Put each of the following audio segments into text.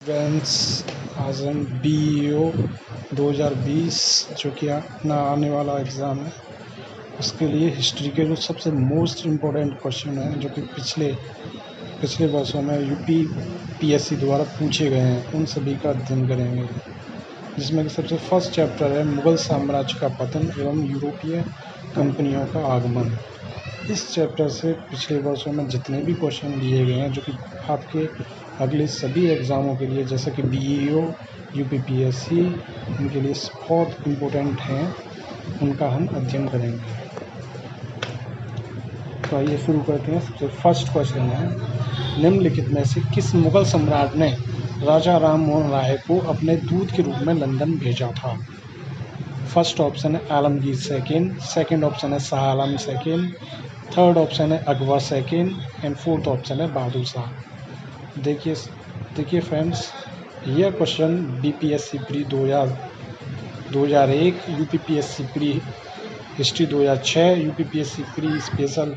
Students, आज हम BEO 2020 जो कि अपना आने वाला एग्ज़ाम है उसके लिए हिस्ट्री के जो सबसे मोस्ट इम्पोर्टेंट क्वेश्चन हैं जो कि पिछले वर्षों में UPPSC द्वारा पूछे गए हैं उन सभी का अध्ययन करेंगे, जिसमें कि सबसे फर्स्ट चैप्टर है मुग़ल साम्राज्य का पतन एवं यूरोपीय कंपनियों का आगमन। इस चैप्टर से पिछले वर्षों में जितने भी क्वेश्चन लिए गए हैं जो कि आपके अगले सभी एग्ज़ामों के लिए जैसे कि BEO, UPPSC इनके लिए बहुत इम्पोर्टेंट हैं, उनका हम अध्ययन करेंगे। तो आइए शुरू करते हैं। सबसे फर्स्ट क्वेश्चन है, निम्नलिखित में से किस मुग़ल सम्राट ने राजा राम मोहन राय को अपने दूत के रूप में लंदन भेजा था? फर्स्ट ऑप्शन है आलमगीर सेकेंड, सेकेंड ऑप्शन है Shah Alam second, third option है Akbar second and fourth option है बहादुर शाह। देखिए फ्रेंड्स, यह question BPSC pre 2001, UPPSC pre history 2006, UPPSC pre special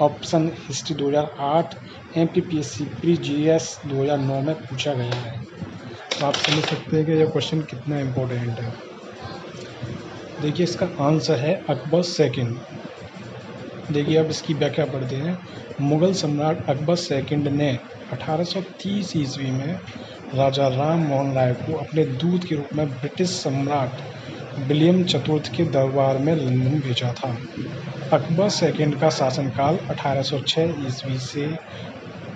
option history 2008, MPPSC pre GS 2009 में पूछा गया है। तो आप समझ सकते हैं कि यह क्वेश्चन कितना इम्पोर्टेंट है। देखिए, इसका आंसर है अकबर सेकेंड। देखिए, अब इसकी व्याख्या पढ़ते हैं। मुग़ल सम्राट अकबर सेकंड ने 1830 ईस्वी में राजा राम मोहन राय को अपने दूत के रूप में ब्रिटिश सम्राट विलियम चतुर्थ के दरबार में लंदन भेजा था। अकबर सेकंड का शासनकाल 1806 ईस्वी से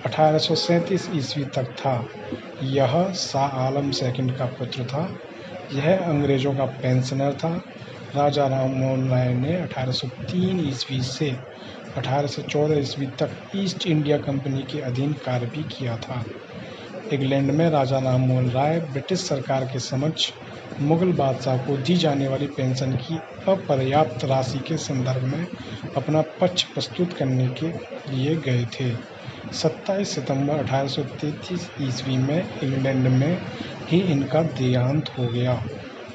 1837 ईस्वी तक था। यह शाह आलम सेकंड का पुत्र था। यह अंग्रेज़ों का पेंशनर था। राजा राम मोहन राय ने 1803 ईस्वी से 1814 ईस्वी तक ईस्ट इंडिया कंपनी के अधीन कार्य भी किया था। इंग्लैंड में राजा राम मोहन राय ब्रिटिश सरकार के समक्ष मुग़ल बादशाह को दी जाने वाली पेंशन की अपर्याप्त राशि के संदर्भ में अपना पक्ष प्रस्तुत करने के लिए गए थे। 27 सितंबर 1833 ईस्वी में इंग्लैंड में ही इनका देहांत हो गया।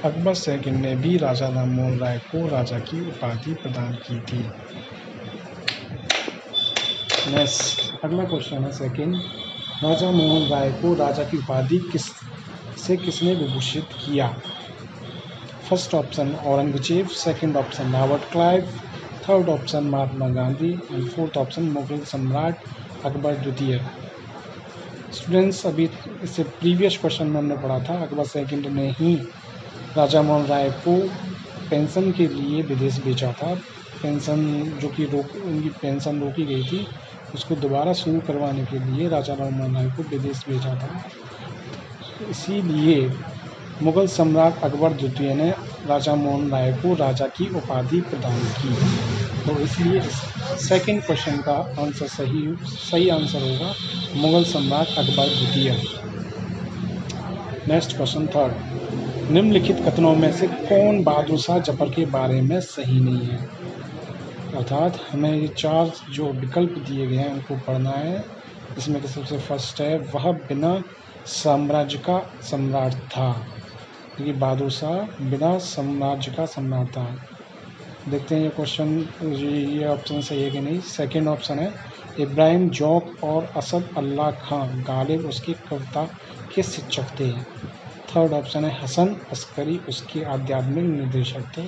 अकबर सेकंड ने भी राजा राम मोहन राय को राजा की उपाधि प्रदान की थी। नेक्स्ट, अगला क्वेश्चन है सेकंड, राजा मोहन राय को राजा की उपाधि किसने विभूषित किया? First option Aurangzeb, second option Robert Clive, third option Mahatma Gandhi and fourth option Mughal सम्राट अकबर द्वितीय। स्टूडेंट्स, अभी इससे प्रीवियस क्वेश्चन में हमने पढ़ा था अकबर सेकंड ने ही राजा मोहन राय को पेंशन के लिए विदेश भेजा था। पेंशन जो कि उनकी पेंशन रोकी गई थी, उसको दोबारा शुरू करवाने के लिए राजा राम मोहन राय को विदेश भेजा था। इसीलिए मुग़ल सम्राट अकबर द्वितीय ने राजा मोहन राय को राजा की उपाधि प्रदान की। तो इसलिए सेकंड क्वेश्चन का आंसर सही आंसर होगा मुग़ल सम्राट अकबर द्वितीय। नेक्स्ट क्वेश्चन थर्ड, निम्नलिखित कथनों में से कौन बहादुर शाह जफर के बारे में सही नहीं है? अर्थात हमें ये चार जो विकल्प दिए गए हैं उनको पढ़ना है। इसमें कि सबसे फर्स्ट है, वह बिना साम्राज्य का सम्राट था। ये बहादुर शाह बिना साम्राज्य का सम्राट था। देखते हैं ये क्वेश्चन, ये ऑप्शन सही है कि नहीं। सेकंड ऑप्शन है, इब्राहिम जौक और असद अल्लाह खां गालिब उसकी कविता के शिक्षक थे। थर्ड ऑप्शन है, हसन अस्करी उसके आध्यात्मिक निर्देशक थे।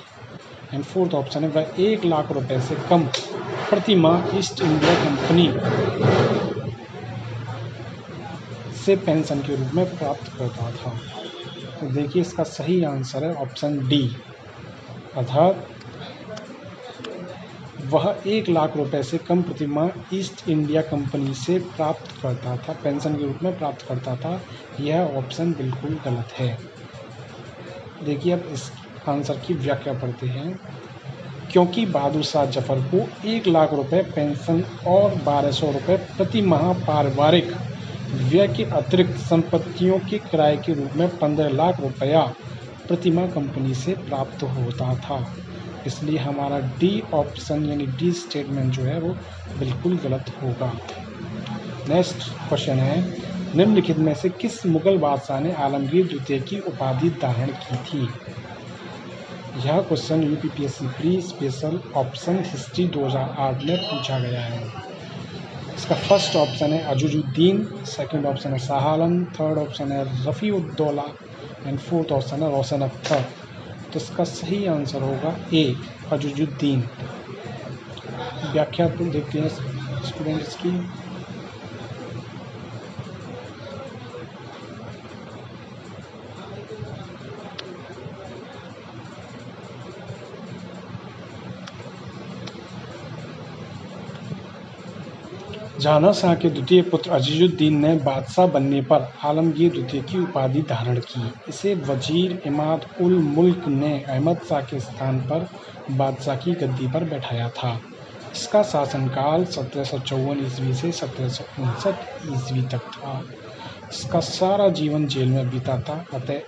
एंड फोर्थ ऑप्शन है, वह 1 लाख रुपए से कम प्रति माह ईस्ट इंडिया कंपनी से पेंशन के रूप में प्राप्त करता था। तो देखिए, इसका सही आंसर है ऑप्शन डी, अर्थात वह 1 लाख रुपए से कम प्रति माह ईस्ट इंडिया कंपनी से प्राप्त करता था, पेंशन के रूप में प्राप्त करता था। यह ऑप्शन बिल्कुल गलत है। देखिए, अब इस आंसर की व्याख्या पढ़ते हैं। क्योंकि बहादुर शाह जफर को 1 लाख रुपए पेंशन और 1200 रुपये प्रति माह पारिवारिक व्यय के अतिरिक्त संपत्तियों के किराए के रूप में 15 लाख रुपया प्रति माह कंपनी से प्राप्त होता था। इसलिए हमारा डी ऑप्शन यानी डी स्टेटमेंट जो है वो बिल्कुल गलत होगा। नेक्स्ट क्वेश्चन है, निम्नलिखित में से किस मुगल बादशाह ने आलमगीर द्वितीय की उपाधि धारण की थी? यह question UPPSC pre special option history 2008 में पूछा गया है। इसका फर्स्ट ऑप्शन है अजुजुद्दीन, सेकंड ऑप्शन है शाह आलम, थर्ड ऑप्शन है रफ़ी-उद-दौला एंड फोर्थ ऑप्शन है रोशन अख्तर। तो इसका सही आंसर होगा ए अजुजुद्दीन। व्याख्या तो देखते हैं स्टूडेंट्स की। जहानार शाह के द्वितीय पुत्र अजीजुद्दीन ने बादशाह बनने पर आलमगीर द्वितीय की उपाधि धारण की। इसे वजीर इमाद उल मुल्क ने अहमद शाह के स्थान पर बादशाह की गद्दी पर बैठाया था। इसका शासनकाल 1754 ईस्वी से 1759 ईस्वी तक था। इसका सारा जीवन जेल में बीता था, अतः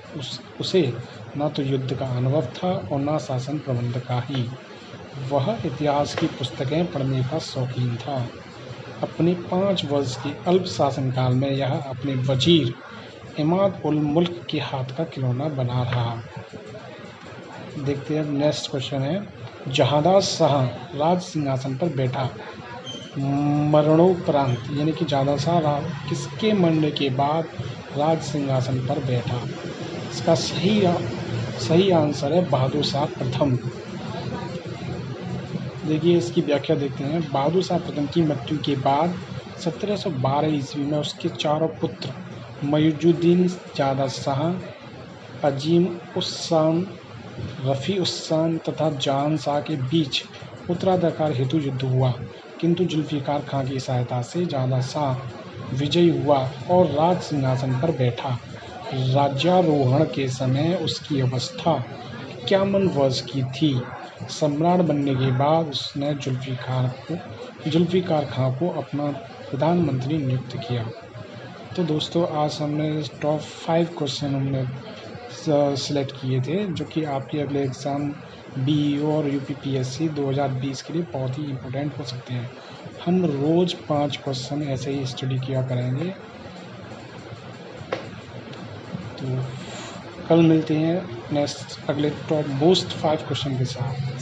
उसे न तो युद्ध का अनुभव था और न शासन प्रबंध का ही। वह इतिहास की पुस्तकें पढ़ने का शौकीन था। अपने 5 वर्ष के अल्प शासनकाल में यह अपने वजीर इमाद उल मुल्क के हाथ का खिलौना बना रहा। देखते हैं नेक्स्ट क्वेश्चन है, जहांदार शाह राज सिंहासन पर बैठा मरणोपरांत, यानी कि जहांदार शाह किसके मरने के बाद राज सिंहासन पर बैठा। इसका सही आंसर है बहादुर शाह प्रथम। देखिए इसकी व्याख्या देखते हैं। बहादुर शाह प्रथम की मृत्यु के बाद 1712 ईस्वी में उसके चारों पुत्र मयूजुद्दीन ज़्यादा शाह, अजीम उस शान, रफ़ी उस शान तथा जहान शाह के बीच उत्तराधिकार हेतु युद्ध हुआ, किंतु जुल्फ़िकार खां की सहायता से ज़्यादा शाह विजयी हुआ और राज सिंहासन पर बैठा। राज्यारोहण के समय उसकी अवस्था 51 वर्ष की थी। सम्राट बनने के बाद उसने जुल्फ़िकार खां को अपना प्रधानमंत्री नियुक्त किया। तो दोस्तों आज हमने टॉप 5 क्वेश्चन हमने सिलेक्ट किए थे, जो कि आपके अगले एग्ज़ाम बीईओ और यूपीपीएससी 2020 के लिए बहुत ही इम्पोर्टेंट हो सकते हैं। हम रोज़ 5 क्वेश्चन ऐसे ही स्टडी किया करेंगे। तो कल मिलते हैं नेक्स्ट अगले टॉप मोस्ट 5 क्वेश्चन के साथ।